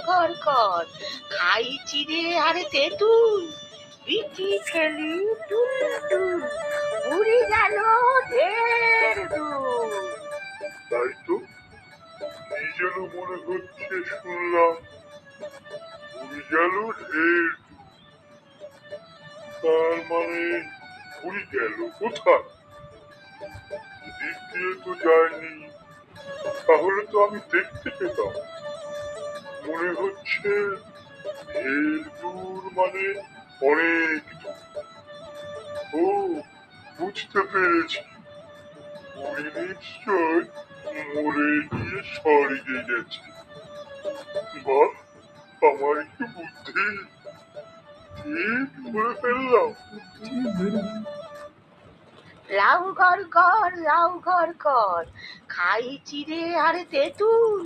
ঘর কর, খাই চিড়ে আর তেঁতুল, বিচি ফেলি টুল টুল, উড়ে গেল ঢের দূর। তাই তো, এই যেন মনে হচ্ছে শুনলাম উড়ে গেল ঢের দূর। তার মানে উড়ে গেল কোথায়? দিক দিয়ে তো যায়নি, তাহলে তো আমি দেখতে পেতাম। মনে হচ্ছে ঢের দূর মানে অনেক দূর। ও, বুঝতে পেরেছি, উড়ে নিশ্চয় মরে গিয়ে স্বর্গে গেছে। বাহ, আমার কি বুদ্ধি! ঠিক ধরে ফেললাম। লাউ ঘর কর, লাউ ঘর কর, খাই চিড়ে আর তেঁতুল,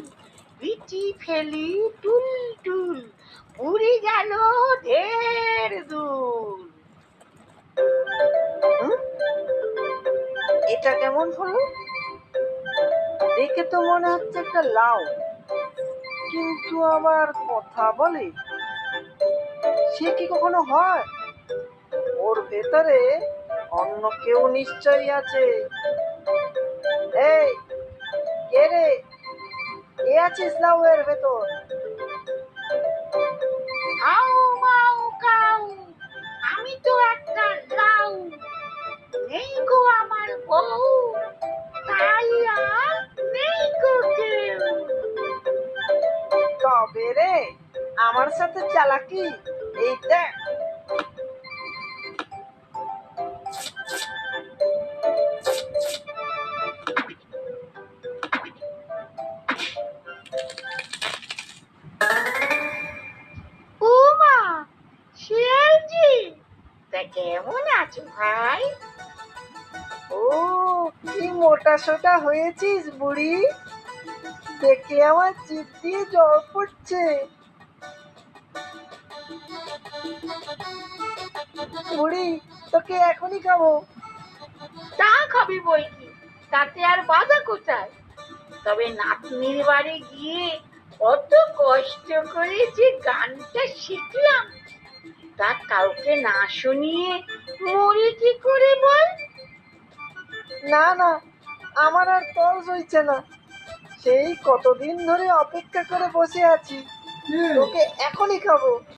বিচি ফেলি টুল টুল, উড়ে গেল ঢের দূর। এটা কেমন হলো? দেখে তো মনে হচ্ছে একটা লাউ, কিন্তু আবার কথা বলে। সে কি কখনো হয়? ওর ভেতরে অন্য কেউ নিশ্চয়ই আছে। এই, কে রে? কে আছিস লাউ এর ভেতর? আউ মাউ কাউ, আমি তো একটা লাউ, নেই গো আমার বউ, তাই আর নেই গো কেউ। তবে রে, আমার সাথে চালাকি, এই দেখ। ও মা, শিয়ালজি, তা কেমন আছো ভাই? ও, কি মোটা সোটা হয়েছিস বুড়ি, দেখে আমার জিভ দিয়ে জল পড়ছে। বুড়ি, তোকে এখনই খাবো। তা খাবি বই কি, তাতে আর বাধা কোথায়? তবে নাতনির বাড়ি গিয়ে কত কষ্ট করে যে গানটা শিখলাম, তা কাউকে না শুনিয়ে মরি কি করে বল? না না, আমার আর তল সইছে না। সেই কতদিন ধরে অপেক্ষা করে বসে আছি, তোকে এখনই খাবো।